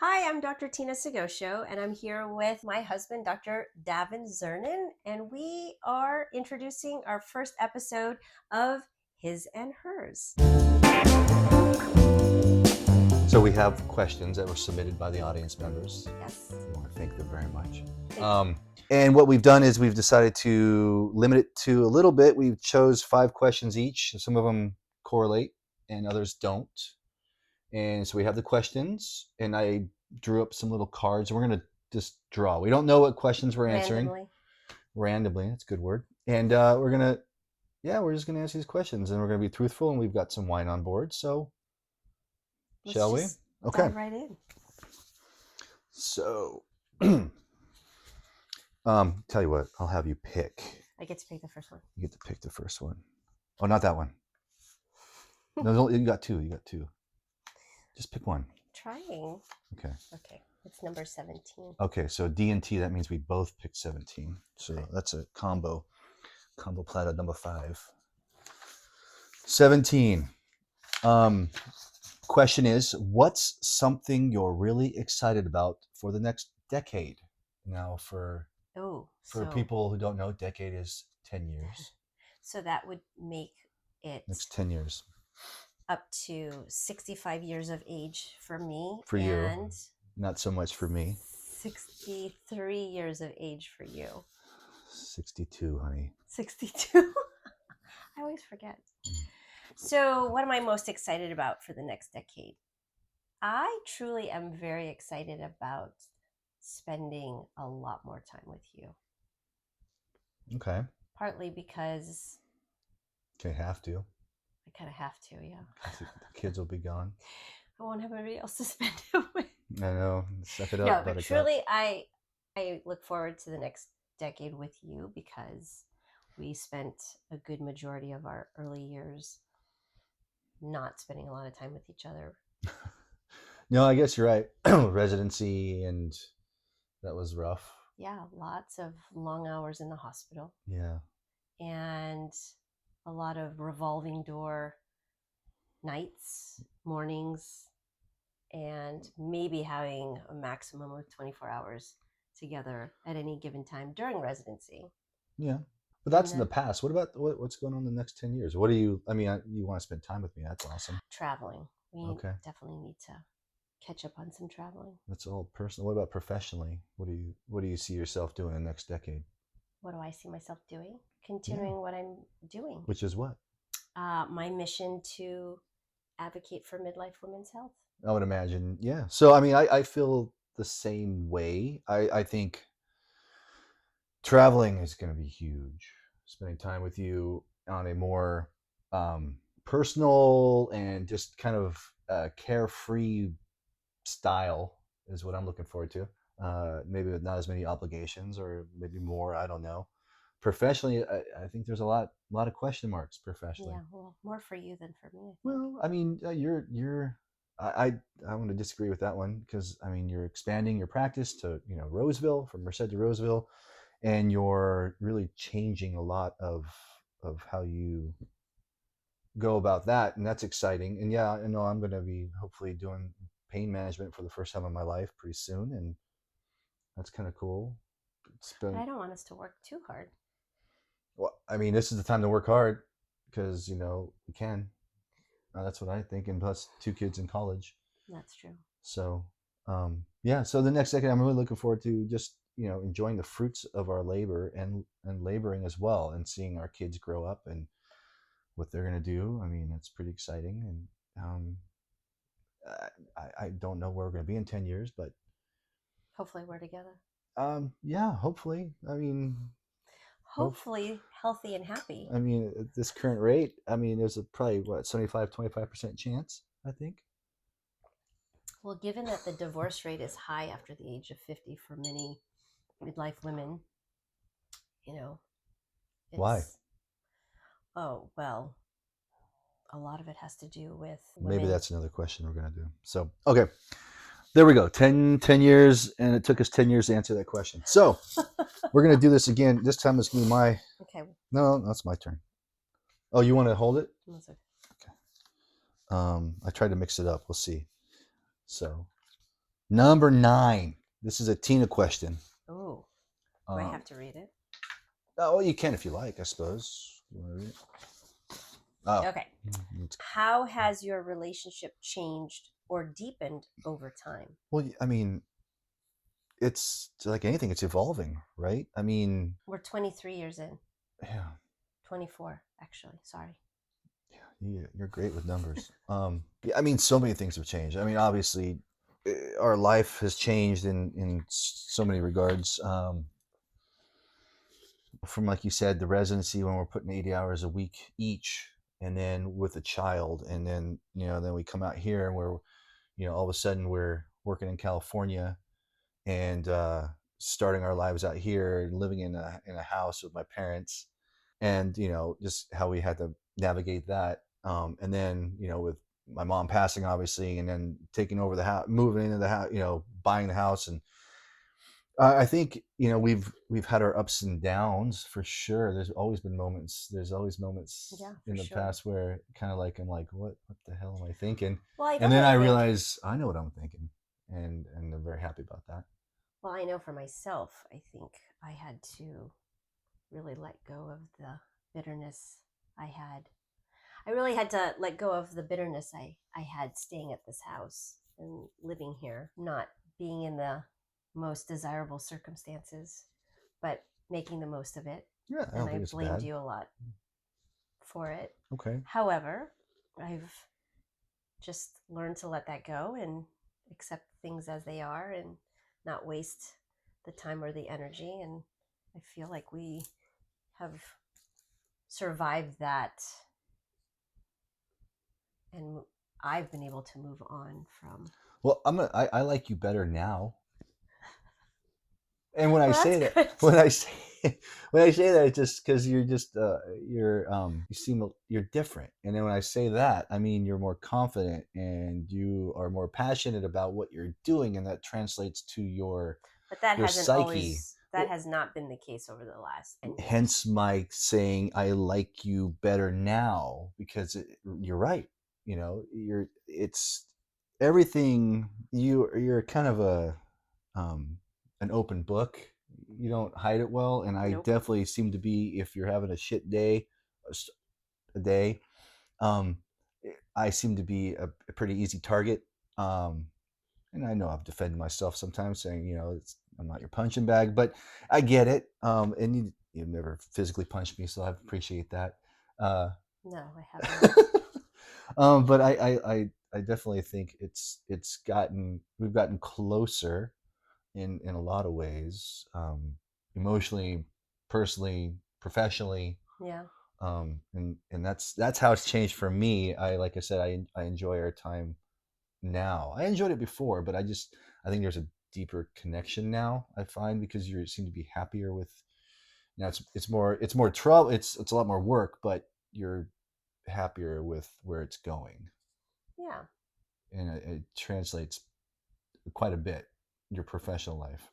Hi, I'm Dr. Tina Sagosho, and I'm here with my husband, Dr. Davin Zernin, and we are introducing our first episode of His and Hers. So we have questions that were submitted by the audience members. Yes. I want to thank them very much. Thank And what we've done is we've decided to limit it to a little bit. We chose 5 questions each. Some of them correlate and others don't. And so we have the questions, and I drew up some little cards. We're going to just draw. We don't know what questions we're answering. Randomly, that's a good word. And we're just going to answer these questions, and we're going to be truthful, and we've got some wine on board. So, shall we? Okay. Dive right in. So, tell you what, I'll have you pick. I get to pick the first one. You get to pick the first one. Oh, not that one. No, you got two. Just pick one. Trying. Okay. Okay. It's number 17. Okay, so D and T, that means we both picked 17. So Okay. that's a combo platter number 5. 17. Question is, what's something you're really excited about for the next decade? Now, for people who don't know, decade is 10 years. So that would make it next 10 years. Up to 65 years of age for me. For you. Not so much for me. 63 years of age for you. 62, honey. 62? I always forget. So what am I most excited about for the next decade? I truly am very excited about spending a lot more time with you. Okay. Partly because... Okay, have to. I kind of have to, yeah. The kids will be gone. I won't have anybody else to spend it with. I know. Suck it up. No, but truly, I look forward to the next decade with you because we spent a good majority of our early years not spending a lot of time with each other. No, I guess you're right. Residency, and that was rough. Yeah, lots of long hours in the hospital. Yeah. And a lot of revolving door nights, mornings, and maybe having a maximum of 24 hours together at any given time during residency. Yeah. But that's in the past. What about what's going on in the next 10 years? What do you want to spend time with me? That's awesome. Traveling. We definitely need to catch up on some traveling. That's all personal. What about professionally? What do you see yourself doing in the next decade? What do I see myself doing? Continuing what I'm doing. Which is what? My mission to advocate for midlife women's health. I would imagine, yeah. So, I feel the same way. I think traveling is going to be huge. Spending time with you on a more personal and just kind of carefree style is what I'm looking forward to. Maybe with not as many obligations, or maybe more. I don't know. Professionally, I think there's a lot of question marks professionally. Yeah, well, more for you than for me. Well, you're. I want to disagree with that one because you're expanding your practice to Roseville, from Merced to Roseville, and you're really changing a lot of how you go about that, and that's exciting. And yeah, I know I'm going to be hopefully doing pain management for the first time in my life pretty soon, and that's kind of cool. But I don't want us to work too hard. Well, this is the time to work hard because we can. That's what I think, and plus 2 kids in college. That's true. So, so the next decade, I'm really looking forward to just enjoying the fruits of our labor and laboring as well, and seeing our kids grow up and what they're gonna do. It's pretty exciting, and I don't know where we're gonna be in 10 years, but hopefully we're together. Yeah, hopefully. Hopefully healthy and happy. At this current rate, there's probably 25% chance, I think. Well, given that the divorce rate is high after the age of 50 for many midlife women, Why? Oh, well, a lot of it has to do with women. Maybe that's another question we're going to do. So, okay. There we go. 10 years, and it took us 10 years to answer that question. So, we're going to do this again. This time it's going to be my... Okay. No, that's my turn. Oh, you want to hold it? That's okay. Okay. I tried to mix it up. We'll see. So, Number 9. This is a Tina question. Oh, do I Um, have to read it? oh, you can if you like, I suppose. You want to read it? Oh, Okay. it's- How has your relationship changed or deepened over time? well, I mean, it's like anything; it's evolving, right? I mean, We're 23 years in. yeah, 24, actually. Sorry. you're great with numbers. Yeah, I mean, so many things have changed. I mean, obviously, our life has changed in so many regards. From like you said, the residency when we're putting 80 hours a week each, and then with a child, and then then we come out here and we're all of a sudden we're working in California and starting our lives out here, living in a house with my parents, and just how we had to navigate that. And then with my mom passing, obviously, and then taking over the house, moving into the house, buying the house, and I think we've had our ups and downs for sure. There's always been moments. There's always moments Yeah, in for the sure. past where kind of like I'm like, what the hell am I thinking? Well, I And know then that I even, realize I know what I'm thinking, and I'm very happy about that. well, I know for myself, I think I had to really let go of the bitterness I had. I really had to let go of the bitterness I had staying at this house and living here, not being in the most desirable circumstances, but making the most of it. Yeah, I And don't I think it's blamed bad. you a lot for it. Okay. However, I've just learned to let that go and accept things as they are and not waste the time or the energy. And I feel like we have survived that, and I've been able to move on from. Well, I like you better now. And when I Well, that's say that, good. when I say when I say that, it's just because you seem you're different. And then when I say that, I mean you're more confident and you are more passionate about what you're doing, and that translates to But that your hasn't psyche. always, that Well, has not been the case over the last 10 hence years. my saying I like you better now because you're right. You're it's everything. You're kind of um, an open book. You don't hide it well, and I Nope. definitely seem to be. If you're having a shit day, a day, um, I seem to be a pretty easy target. Um, and I know I've defended myself sometimes, saying I'm not your punching bag, but I get it. And you've never physically punched me, so I appreciate that. Uh, No, I have not. but I definitely think we've gotten closer in a lot of ways, emotionally, personally, professionally, Yeah. and that's how it's changed for me. Like I said, I enjoy our time now. I enjoyed it before, but I think there's a deeper connection now. I find because you seem to be happier with now. It's more trouble. It's a lot more work, but you're happier with where it's going, Yeah. and it translates quite a bit your professional life.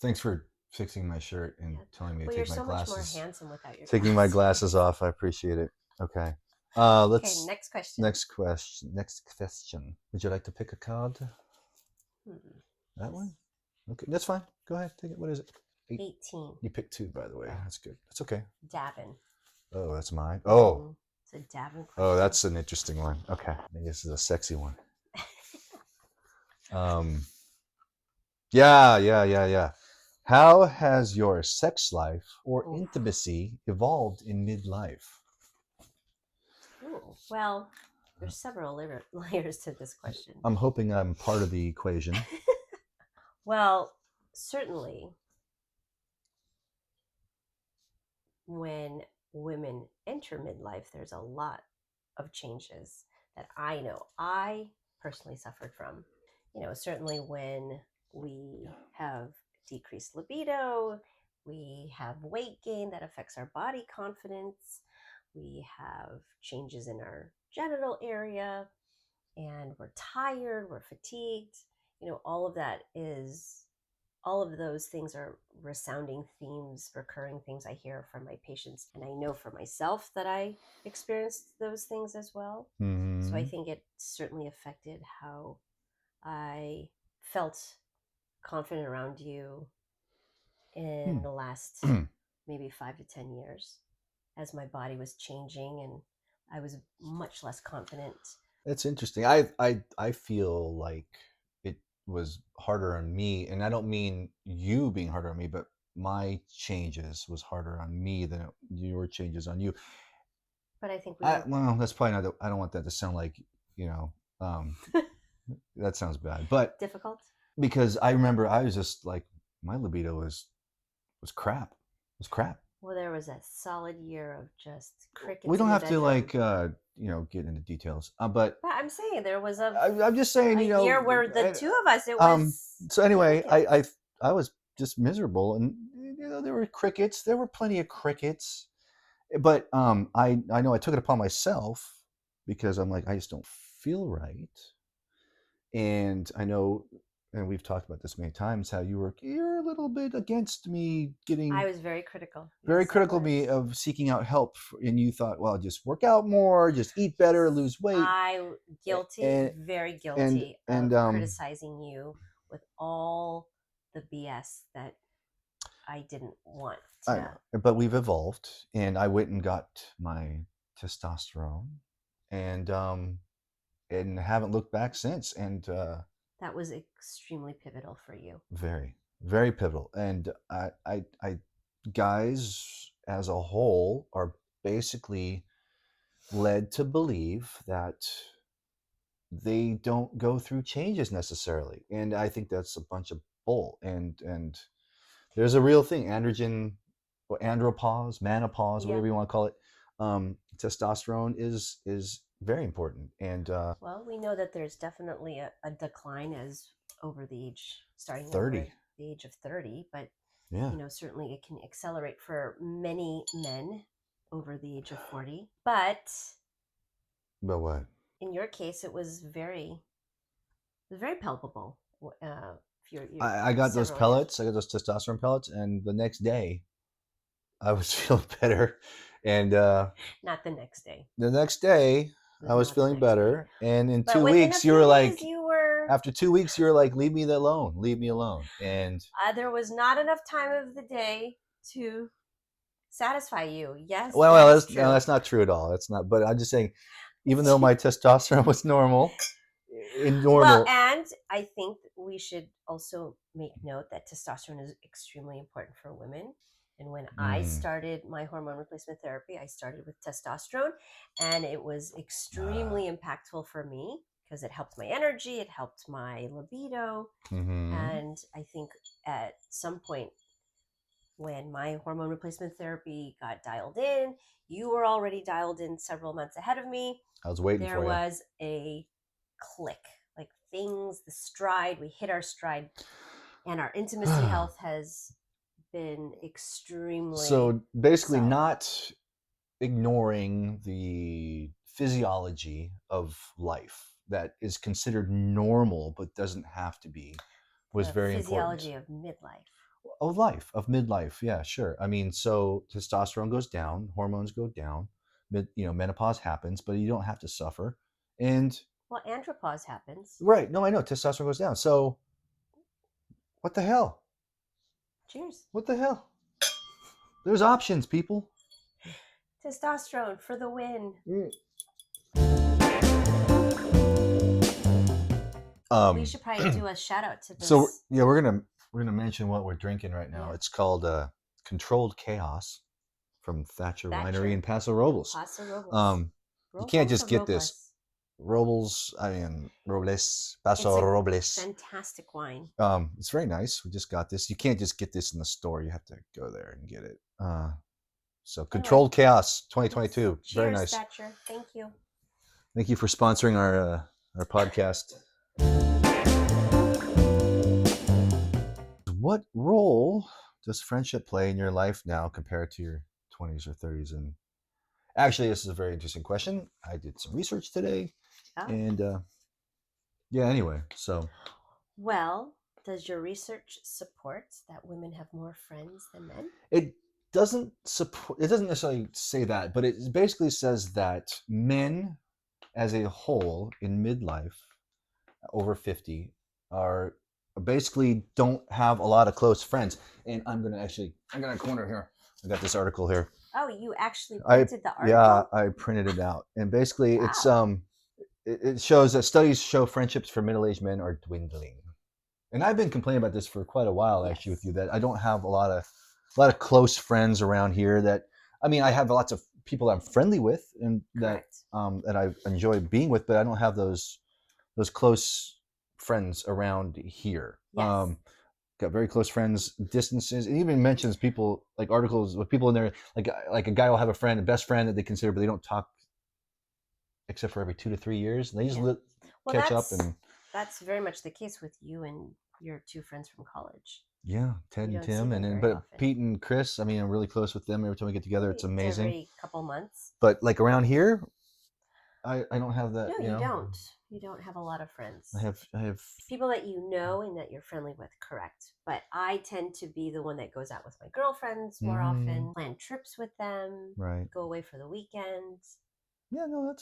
Thanks for fixing my shirt and Yeah. telling me to Well, you're take my so much more glasses. handsome without your Taking my glasses. glasses off, I appreciate it. Okay. Okay, Let's next question. next question. Next question. Would you like to pick a card? Hmm. That This one? Okay, that's fine. Go ahead. Take it. What is it? 8. 18. You picked 2, by the way. Oh, That's good. That's okay. Davin. Oh, that's mine. Oh, Mm-hmm. It's a Davin oh, question. that's an interesting one. Okay, I think this is a sexy one. Um, yeah, yeah, yeah, yeah. How has your sex life or Oof. intimacy evolved in midlife? Ooh. Well, there's several layers to this question. I'm hoping I'm part of the equation. Well, certainly when women enter midlife, there's a lot of changes that I know I personally suffered from. Certainly when we have decreased libido, we have weight gain that affects our body confidence, we have changes in our genital area, and we're tired, we're fatigued. All of that is all of those things are resounding themes, recurring things I hear from my patients. And I know for myself that I experienced those things as well. So I Mm-hmm. think it certainly affected how I felt confident around you in the last maybe 5 to 10 years as my body was changing and I was much less confident. That's interesting. I feel like it was harder on me, and I don't mean you being harder on me, but my changes was harder on me than your changes on you. But I think we were Well, that's probably not. I don't want that to sound like you know. Um, that sounds bad, but difficult. because I remember I was just like my libido was crap. It was crap. Well, there was a solid year of just We crickets don't in the have to bedroom. like get into details, but But I'm saying there was I'm just saying, a year where the two of us, it um. was So anyway, crickets. I was just miserable, and there were crickets. There were plenty of crickets, but I know I took it upon myself because I'm like I just don't feel right, and I know, and we've talked about this many times how you're a little bit against me I getting was very critical. very Yes, I critical of was. me of seeking out help, and you thought, well, just work out more, just eat better, lose weight, I guilty, and very and guilty and of criticizing you with all the BS that I didn't want I to. know, but we've evolved, and I went and got my testosterone, and haven't looked back since, and That was extremely pivotal for you. very very pivotal, and guys as a whole are basically led to believe that they don't go through changes necessarily, and I think that's a bunch of bull, and there's a real thing, androgen or andropause, menopause, Yeah. whatever you want to call it. Testosterone is very important, and Well, we know that there's definitely a decline as over the age, starting over 30, the age of 30, but yeah. certainly it can accelerate for many men over the age of 40. But But what? in your case, it was very palpable. If you're I got those several years, pellets. I got those testosterone pellets, and the next day I was feeling better, and not the next day. the next day It was I was not the feeling next day. better, and in But two within a weeks you few were days, like, you were. after 2 weeks you were like, leave me alone, leave me alone, and There was not enough time of the day to satisfy you. Yes, well, that is no, true. that's not true at all. That's not. But I'm just saying, even though my testosterone was normal, in Well, normal, and I think we should also make note that testosterone is extremely important for women. And when I mm, started my hormone replacement therapy, I started with testosterone, and it was uh, extremely impactful for me because it helped my energy, it helped my libido. mm-hmm. And I think at some point when my hormone replacement therapy got dialed in, you were already dialed in several months ahead of me. I was waiting There for you. was a click, like things, the stride, we hit our stride, and our intimacy health has been extremely So basically, solid. not ignoring the physiology of life that is considered normal but doesn't have to be was The very important. physiology of midlife. Of life, of midlife, yeah, sure. I mean, so testosterone goes down, hormones go down, menopause happens, but you don't have to suffer. And Well, andropause happens. right, no, I know testosterone goes down. So what the hell? Cheers. What the hell? There's options, people. Testosterone for the win. Mm. We Um, should probably do a shout out to so this. yeah, we're gonna mention what we're drinking right now. Yeah. It's called Controlled Chaos from Thatcher Winery in Thatcher Paso in Robles. Paso Robles. Um, you can't Robles just or get this Robles? Robles. I mean Robles, It's Paso a Robles. fantastic wine. It's very nice. We just got this. You can't just get this in the store. You have to go there and get it. So Anyway, Controlled Chaos yes. 2022. Very Cheers, nice. Thatcher. Thank you. Thank you for sponsoring our podcast. What role does friendship play in your life now compared to your 20s or 30s? And actually, this is a very interesting question. I did some research today, Oh. and yeah. Anyway, so Well, Does your research support that women have more friends than men? It doesn't support. It doesn't necessarily say that, but it basically says that men, as a whole, in midlife, over 50, are basically don't have a lot of close friends. And I got a corner here. I got this article here. Oh, you actually I printed the Yeah, article? I printed it out, and basically Wow. it shows that studies show friendships for middle-aged men are dwindling. And I've been complaining about this for quite a while, actually, with Yes. you, that I don't have a lot of close friends around here. That I mean, I have lots of people I'm friendly with, and Correct. that I enjoy being with, but I don't have those close friends around here. Yes. Got very close friends, distances. It even mentions people, like articles with people in there, like a guy will have a friend, a best friend that they consider, but they don't talk except for every 2 to 3 years, and they just Yeah. Well, catch up. And that's very much the case with you and your two friends from college. yeah, Ted You and don't see Tim, and them then very but often. Pete and Chris. I mean, I'm really close with them. Every time we get together, it's It's amazing. every couple months. But like around here, I don't have that. No, you don't. You don't have a lot of friends. I have People that you know and that you're friendly with, correct. But I tend to be the one that goes out with my girlfriends more often, plan trips with them, right. go away for the weekend. Yeah, no,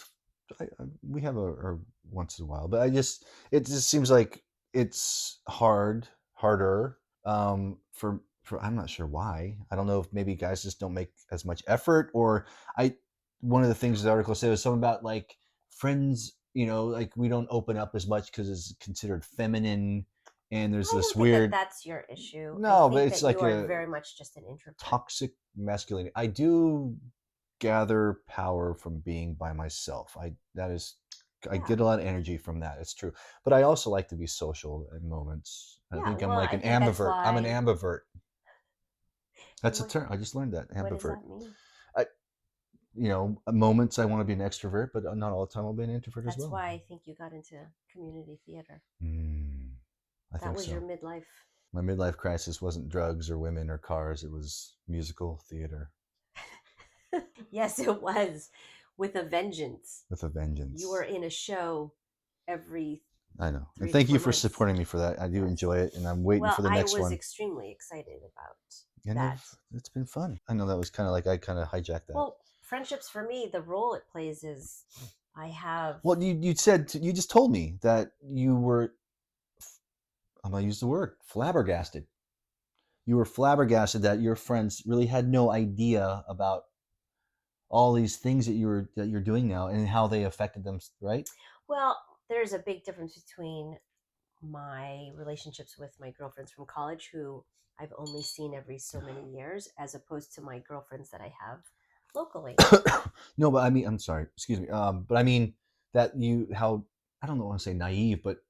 we have a once in a while, but it just seems like it's harder for I'm not sure why. I don't know if maybe guys just don't make as much effort, or I one of the things the article said was something about like friends, like we don't open up as much because it's considered feminine, and there's I this don't think that weird. that's your issue. I No, but think it's that you like are a very much just an introvert. toxic masculinity. I do gather power from being by myself. I Yeah. get a lot of energy from that. It's true. But I also like to be social at moments. I Yeah. think I'm Well, like I an think that's ambivert. I'm an why. ambivert. That's a What, term. I just learned that. what does Ambivert. that mean? I, moments I want to be an extrovert, but not all the time I'll be an introvert as That's well. why I think you got into community theater. I That think was your so. midlife. My midlife crisis wasn't drugs or women or cars. It was musical theater Yes, it was with a vengeance. with a You were vengeance. in a show every I know. And three to thank four you for months. supporting me for that. I do Yes. enjoy it, and I'm waiting Well, for the I next was one. extremely excited about And that. it's been fun. I know that was kind of like I kind of hijacked that. Well, friendships for me, the role it plays is I have. Well, you just told me that you were. I'm gonna use the word flabbergasted. You were flabbergasted that your friends really had no idea about all these things that you're doing now and how they affected them. Right? Well, there's a big difference between my relationships with my girlfriends from college, who I've only seen every so many years, as opposed to my girlfriends that I have locally. No, but I mean, I'm sorry. Excuse me. But I mean that how I don't know. I want to say naive, but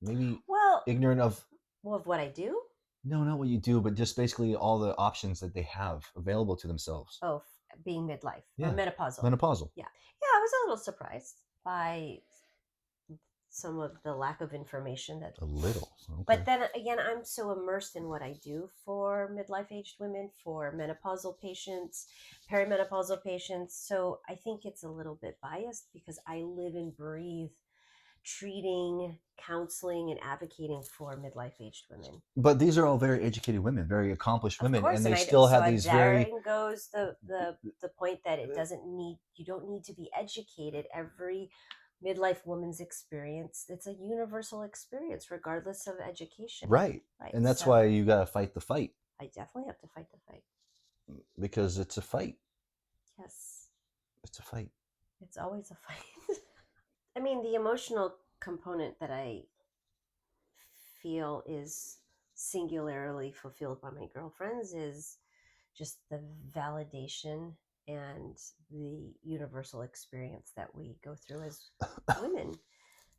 maybe Well, ignorant of. of what I do. No, not what you do, but just basically all the options that they have available to themselves. Oh, being midlife or Yeah, menopausal. menopausal. Yeah, yeah. I was a little surprised by some of the lack of information that. A little. Okay. But then again, I'm so immersed in what I do for midlife aged women, for menopausal patients, perimenopausal patients. So I think it's a little bit biased because I live and breathe treating, counseling, and advocating for midlife aged women. But these are all very educated women, very accomplished Of women, course, and and they I still so have I these very therein goes the point that it doesn't need you don't need to be educated. Every midlife woman's experience, it's a universal experience regardless of education. right. Right. And that's why So you got to fight the fight, I definitely have to fight the fight. because it's a fight. Yes. It's a fight. It's always a fight. I mean, the emotional component that I feel is singularly fulfilled by my girlfriends is just the validation and the universal experience that we go through as women,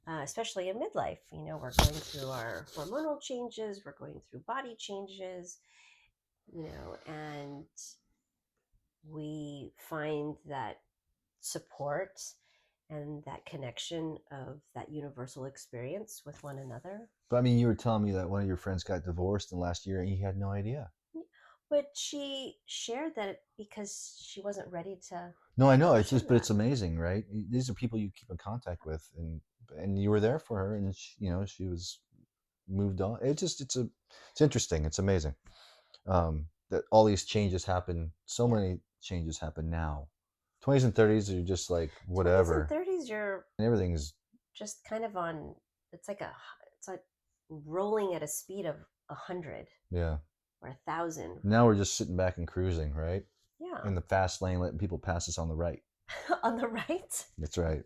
especially in midlife. We're going through our hormonal changes, we're going through body changes, and we find that support and that connection of that universal experience with one another. But I mean, you were telling me that one of your friends got divorced in last year, and you had no idea. But she shared that because she wasn't ready to No, I know. It's share just, but it's that. amazing, right? These are people you keep in contact with, and you were there for her, and she was moved on. It's interesting. It's amazing that all these changes happen. So Yeah. many changes happen now. 20s and 30s are just like 20s and whatever, 30s, you're and everything's just kind of on. It's like rolling at a speed of 100 yeah. or 1,000. Now we're just sitting back and cruising, right? Yeah. In the fast lane, letting people pass us on the right. On the right, That's right.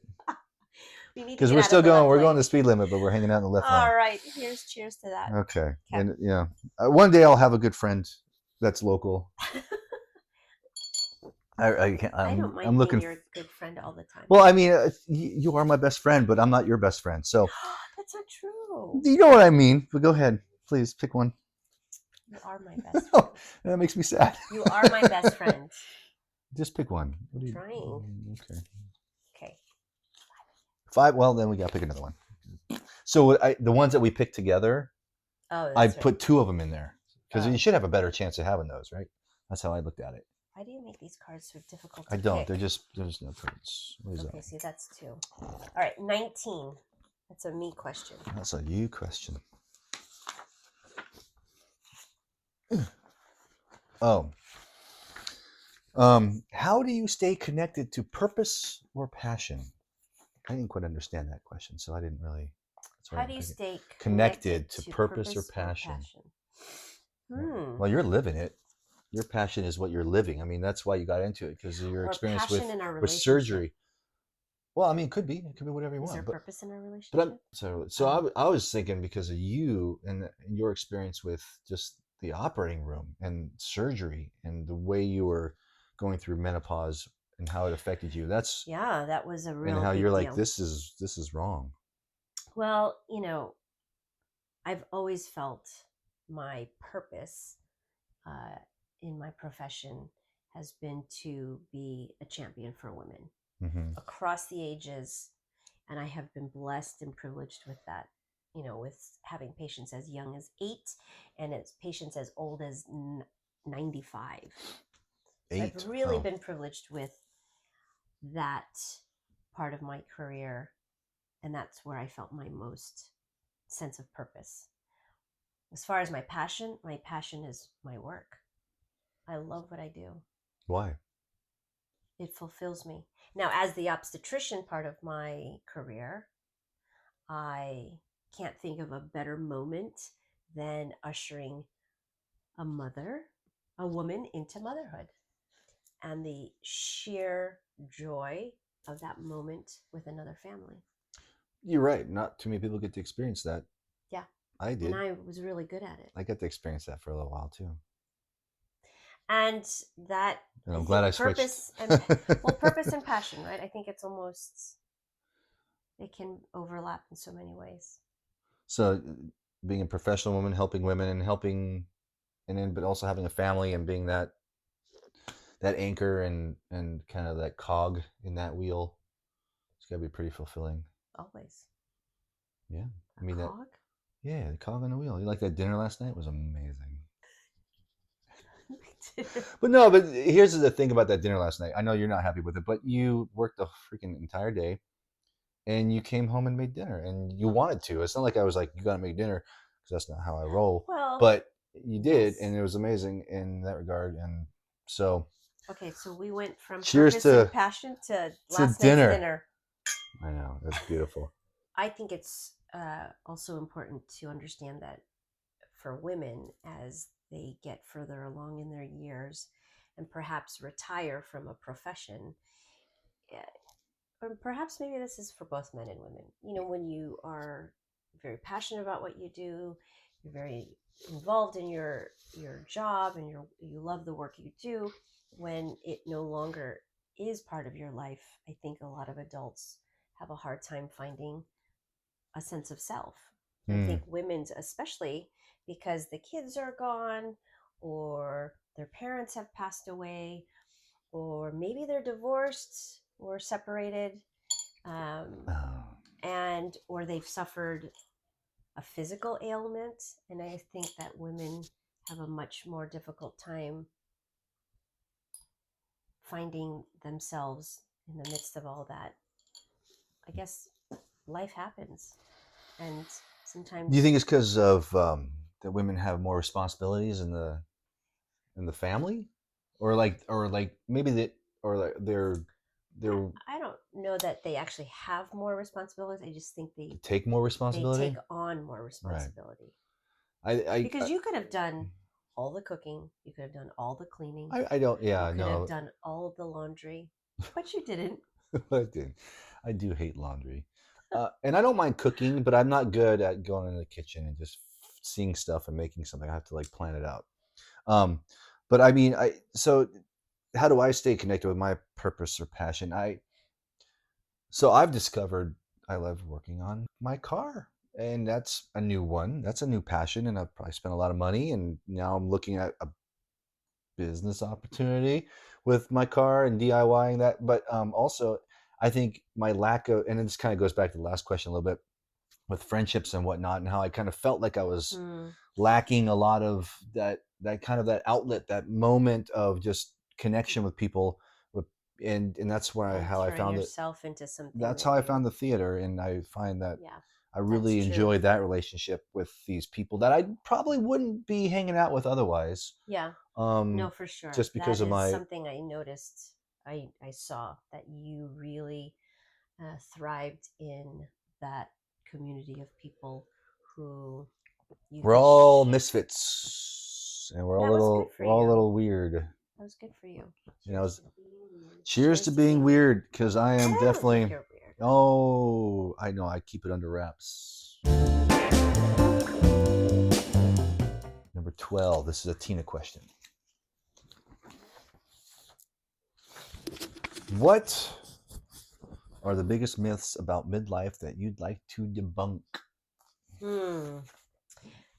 we need to Because get we're out of still the going. left We're going lane. the speed limit, but we're hanging out in the left lane. All right. Here's cheers to that. Okay. Okay. And yeah, one day I'll have a good friend that's local. I can't. I don't I'm mind being looking. your good friend all the time. Well, I mean, you are my best friend, but I'm not your best friend. So That's not true. you know what I mean. But go ahead, please pick one. You are my best No, friend. that makes me sad. You are my best friend. Just pick one. What do you? Trying. Okay. Okay. 5. Well, then we got to pick another one. So the ones that we picked together, Oh, I that's right. put 2 of them in there because Oh. you should have a better chance of having those, right? That's how I looked at it. Why do you make these cards so difficult to I don't. pick? There's no cards. What is Okay, that? see, that's 2. All right, 19. That's a me question. That's a you question. Oh. How do you stay connected to purpose or passion? I didn't quite understand that question, so I didn't really. How do you stay connected to purpose or passion? Well, you're living it. Your passion is what you're living. I mean, that's why you got into it, because of your Or experience passion in our with relationship. surgery. Well, I mean, it could be whatever you Is want. there But purpose in our but relationship? I was thinking because of you and your experience with just the operating room and surgery and the way you were going through menopause and how it affected you. That's Yeah, that was a real and how big you're like, deal. this is wrong. Well, I've always felt my purpose in my profession has been to be a champion for women across the ages. And I have been blessed and privileged with that, with having patients as young as 8 and as patients as old as 95. So 8. I've really been privileged with that part of my career. And that's where I felt my most sense of purpose. As far as my passion is my work. I love what I do. Why? It fulfills me. Now, as the obstetrician part of my career, I can't think of a better moment than ushering a woman into motherhood, and the sheer joy of that moment with another family. You're right. Not too many people get to experience that. Yeah. I did. And I was really good at it. I got to experience that for a little while too. And that, and I'm glad I purpose switched. purpose and passion, right? I think it's almost, it can overlap in so many ways. So being a professional woman, helping women and but also having a family and being that anchor and kind of that cog in that wheel, it's got to be pretty fulfilling. Always. Yeah. I mean, cog? Yeah, the cog on the wheel. You like that dinner last night? It was amazing. But here's the thing about that dinner last night. I know you're not happy with it, but you worked the freaking entire day and you came home and made dinner and you wanted to. It's not like I was like, you got to make dinner, because that's not how I roll. Well, but you did, yes. And it was amazing in that regard. And so. Okay, so we went from cheers purpose and passion to last dinner. night's dinner. I know. That's beautiful. I think it's also important to understand that for women, as they get further along in their years and perhaps retire from a profession, or perhaps maybe this is for both men and women, when you are very passionate about what you do, you're very involved in your job, and you love the work you do, when it no longer is part of your life, I think a lot of adults have a hard time finding a sense of self. I think women's, especially because the kids are gone, or their parents have passed away, or maybe they're divorced or separated, and or they've suffered a physical ailment. And I think that women have a much more difficult time finding themselves in the midst of all that. I guess life happens, and Do you Sometimes think it's because of that women have more responsibilities in the family, or like maybe that, or like they're I don't know that they actually have more responsibilities. I just think to take more they take responsibility? on more Right. responsibility I because you could have done all the cooking, you could have done all the cleaning, I don't. you Yeah, could have no. done all of the laundry, but you didn't. I do. I do hate laundry, and I don't mind cooking, but I'm not good at going in the kitchen and just seeing stuff and making something. I have to like plan it out. Um, but I mean, I so how do I stay connected with my purpose or passion? I've discovered I love working on my car, and that's a new one. That's a new passion, and I've probably spent a lot of money, and now I'm looking at a business opportunity with my car and DIYing that. But also, I think my lack of, and this kind of goes back to the last question a little bit with friendships and whatnot, and how I kind of felt like I was Hmm. lacking a lot of that kind of that outlet, that moment of just connection with people. With, and that's where And how I throwing found it. yourself into something That's that how I you, found the theater, and I find that yeah, I that's really true. enjoyed that relationship with these people that I probably wouldn't be hanging out with otherwise. Yeah, no, Um, for sure. just That because of is my something I noticed. I saw that you really thrived in that community of people who you we're could all misfits and that was good for we're all a you. little weird. That was good for you. You know, cheers Cheers to to being being weird. weird because I I am don't think definitely. you're weird. Oh, I know. I keep it under wraps. Number 12. This is a Tina question. What are the biggest myths about midlife that you'd like to debunk? Hmm.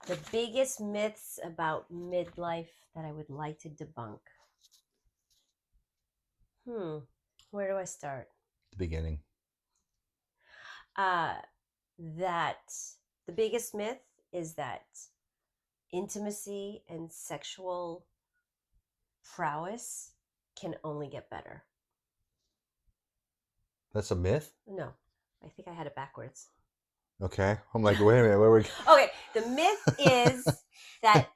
The biggest myths about midlife that I would like to debunk. Hmm. Where do I start? The beginning. Uh, that the biggest myth is that intimacy and sexual prowess can only get better. That's a myth? No, I think I had it backwards. Okay. I'm like, wait a minute. Where we? Okay, the myth is that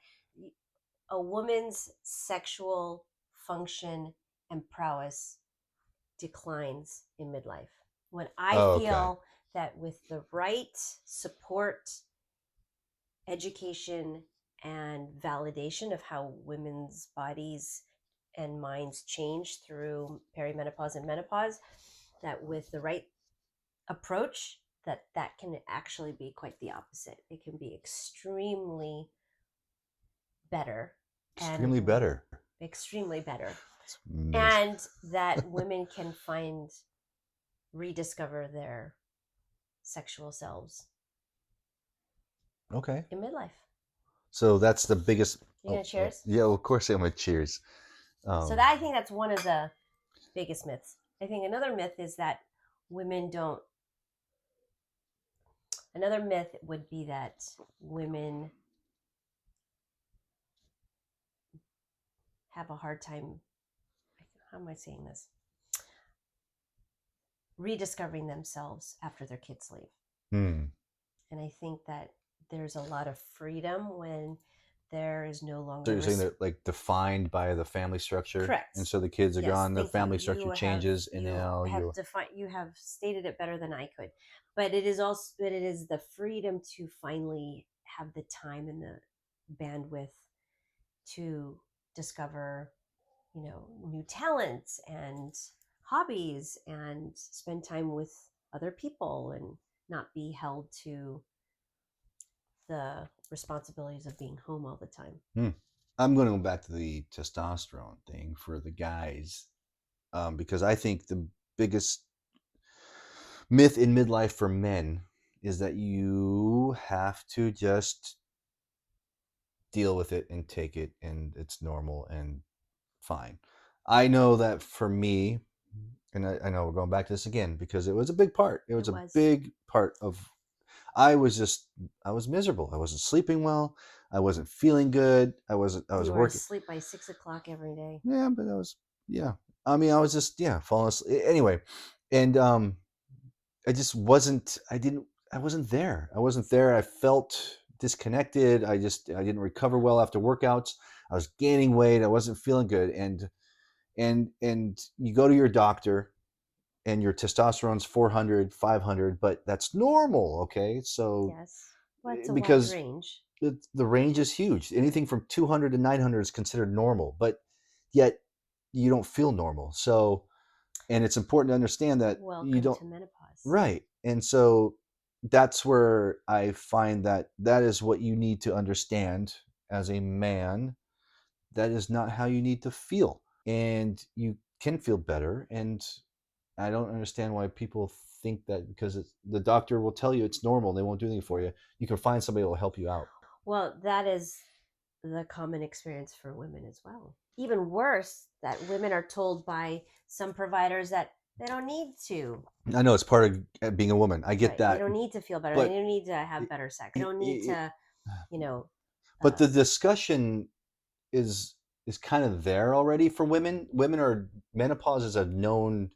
a woman's sexual function and prowess declines in midlife. When I Oh, okay. feel that with the right support, education, and validation of how women's bodies and minds change through perimenopause and menopause, that with the right approach, that can actually be quite the opposite. It can be extremely better and Extremely better. extremely better, It's amazing. and that women can find rediscover their sexual selves Okay. in midlife. So that's the biggest. You Oh, gonna cheers? yeah, of course I'm going to cheers. So Um, that, I think that's one of the biggest myths. I think another myth is that women don't. Another myth would be that women have a hard time. How am I saying this? Rediscovering themselves after their kids leave. hmm. And I think that there's a lot of freedom when there is no So longer you're saying they're like defined by the family structure, and correct. so the kids are Yes, gone, the thank you. family structure changes, and now you. You have stated it better than I could. But it is the freedom to finally have the time and the bandwidth to discover, new talents and hobbies and spend time with other people and not be held to the responsibilities of being home all the time. Hmm. I'm going to go back to the testosterone thing for the guys, because I think the biggest myth in midlife for men is that you have to just deal with it and take it, and it's normal and fine. I know that for me, and I know we're going back to this again because it was a big part. It It was a was. big part of. I was just, I was miserable. I wasn't sleeping well. I wasn't feeling good. I was You were working. asleep by 6 o'clock every day. Yeah, but that was, yeah. I mean, I was just, yeah, falling asleep. Anyway, and I just wasn't. I didn't. I wasn't there. I wasn't there. I felt disconnected. I didn't recover well after workouts. I was gaining weight. I wasn't feeling good. And you go to your doctor and your testosterone's 400, 500, but that's normal, okay? So Yes. Well, it's a wide because range. the range is huge. Anything from 200 to 900 is considered normal, but yet you don't feel normal. So, and it's important to understand that you Welcome don't. to menopause. Right. And so that's where I find that that is what you need to understand as a man. That is not how you need to feel. And you can feel better. And I don't understand why people think that because the doctor will tell you it's normal, they won't do anything for you. You can find somebody that will help you out. Well, that is the common experience for women as well. Even worse, that women are told by some providers that they don't need to. I know it's part of being a woman. I get Right. They that. don't need to feel better. They But don't need to have it, better sex. They it, don't need it, to, you know, but uh, the discussion is is kind of there already for women. Women are menopause is a known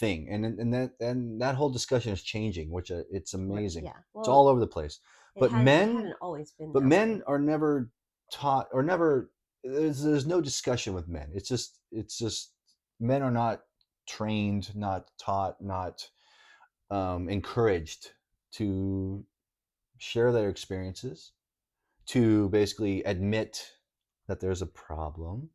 thing, and that whole discussion is changing, which it's amazing. yeah. It's Well, all over the place. But it men, hadn't always been but that men way. are never taught or never. There's no discussion with men. It's just men are not trained, not taught, not encouraged to share their experiences, to basically admit that there's a problem.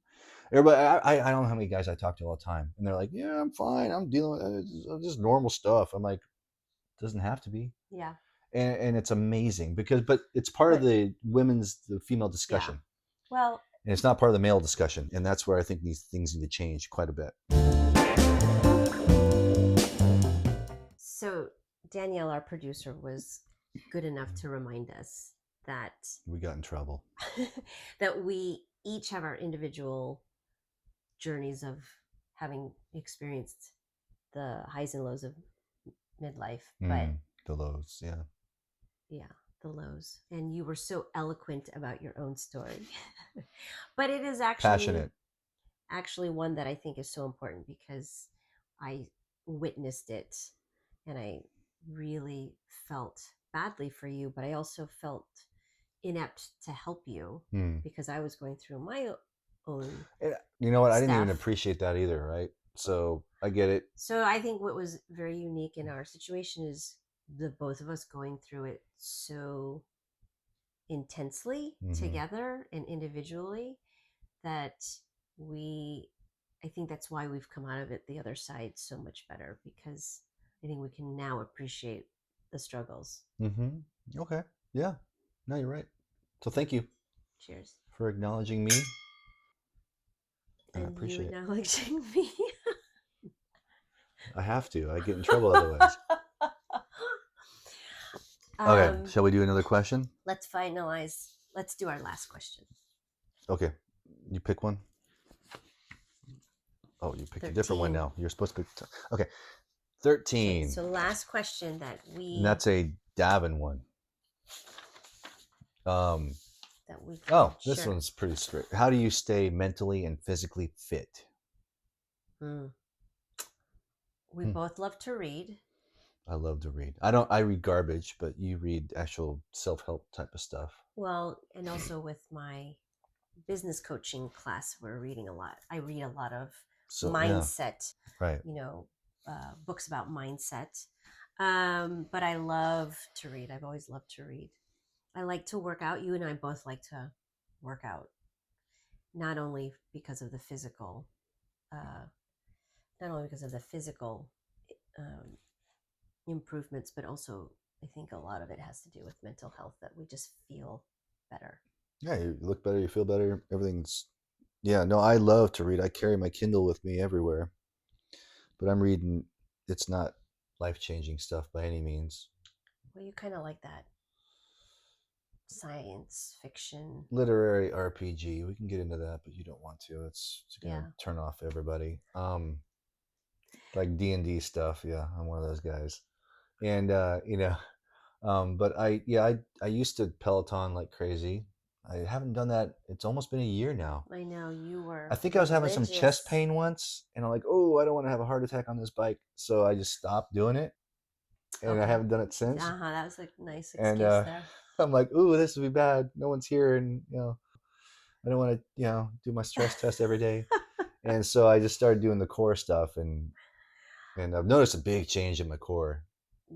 Everybody, I don't know how many guys I talk to all the time, and they're like, "Yeah, I'm fine. I'm dealing with just normal stuff." I'm like, it doesn't have to be, Yeah. and it's amazing because, but it's part of But the female yeah. discussion, Well, and it's not part of the male discussion, and that's where I think these things need to change quite a bit. so Danielle, our producer, was good enough to remind us that We got in trouble. that we each have our individual journeys of having experienced the highs and lows of midlife, but The lows, yeah, yeah, the lows. And you were so eloquent about your own story. But it is passionate. actually one that I think is so important because I witnessed it and I really felt badly for you, but I also felt inept to help you Hmm. because I was going through my own You know what? I didn't even stuff. appreciate that either, right? So I get it. So I think what was very unique in our situation is the both of us going through it so intensely Hmm. together and individually that we I think that's why we've come out of it the other side so much better because I think we can now appreciate the struggles. Hmm. Okay. Yeah. No, you're right. So thank you Cheers. for acknowledging me. I And you appreciate it. acknowledging me. I have to. I get in trouble otherwise. Okay. um, Shall we do another question? let's finalize. Let's do our last question. Okay. You pick one. Oh, you picked a different one 13. now. You're supposed to pick. Okay. Okay, 13. so last question And that's a Davin one. Um, we oh, this sure. one's pretty straight. How do you stay mentally and physically fit? Hmm. We Hmm. both love to read. I love to read. I read garbage, but you read actual self-help type of stuff. Well, and also with my business coaching class, we're reading a lot. I read a lot of So, yeah, mindset, right. books about mindset. But I love to read. I've always loved to read. I like to work out. You and I both like to work out, not only because of the physical, uh, not only because of the physical um, improvements, but also I think a lot of it has to do with mental health that we just feel better. Yeah, you look better, you feel better, everything's yeah, no, I love to read. I carry my Kindle with me everywhere. But I'm reading it's not life-changing stuff by any means. Well, you kind of like that science fiction. Literary RPG. We can get into that, but you don't want to. It's going to Yeah. turn off everybody. Like D&D stuff. Yeah, I'm one of those guys. And but I used to Peloton like crazy. I haven't done that. It's almost been a year now. I know you I were think I was having some chest religious. pain once, and I'm like, oh, I don't want to have a heart attack on this bike, so I just stopped doing it. and I haven't done it since. That was a nice And excuse there. I'm like, ooh, this would be bad. No one's here, and I don't want to do my stress test every day. And so I just started doing the core stuff, and I've noticed a big change in my core.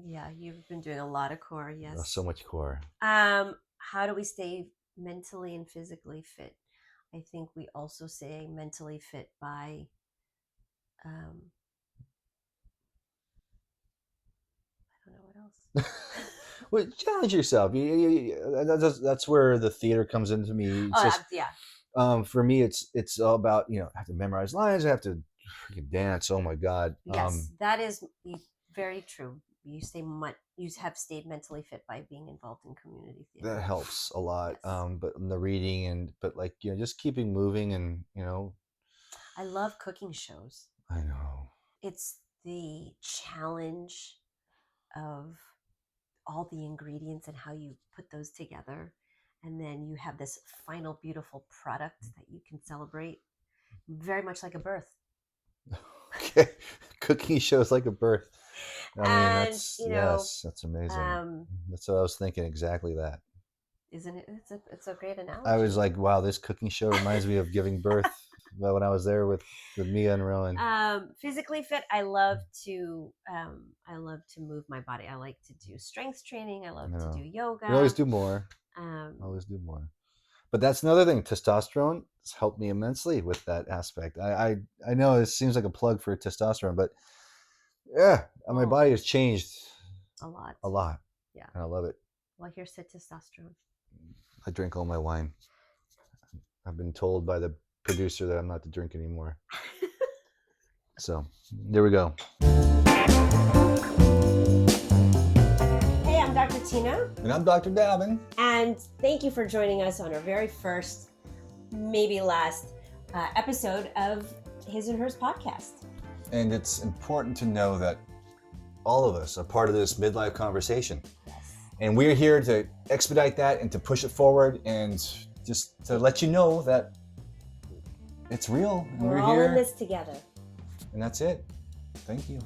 Yeah, you've been doing a lot of core, yes. So much core. How do we stay mentally and physically fit? I think we also say mentally fit by I don't know what else. Well, challenge yourself. That's where the theater comes into me. It's just yeah. for me, it's all about I have to memorize lines. I have to freaking dance. Oh my god. Yes, that is very true. You have stayed mentally fit by being involved in community theater. That helps a lot. Yes. But the reading but like just keeping moving and I love cooking shows. I know. It's the challenge of all the ingredients and how you put those together, and then you have this final beautiful product that you can celebrate. Very much like a birth. Okay, cooking shows like a birth. I mean, And that's amazing. That's what I was thinking. Exactly that. Isn't it? It's a great analogy. I was like, wow, this cooking show reminds me of giving birth. When I was there with Mia and Rowan. Physically fit, I love to move my body. I like to do strength training. I love to do yoga. We always do more. Always do more. But that's another thing. Testosterone has helped me immensely with that aspect. I know it seems like a plug for testosterone, but yeah, my body has changed a lot. A lot. Yeah. And I love it. Well, here's to testosterone. I drink all my wine. I've been told by the producer that I'm not to drink anymore. So there we go. Hey, I'm Dr. Tina. And I'm Dr. Davin. And thank you for joining us on our very first, maybe last, episode of His and Hers podcast. And it's important to know that all of us are part of this midlife conversation. Yes. And we're here to expedite that and to push it forward and just to let you know that it's real. And we're all here. in this together. And that's it. Thank you.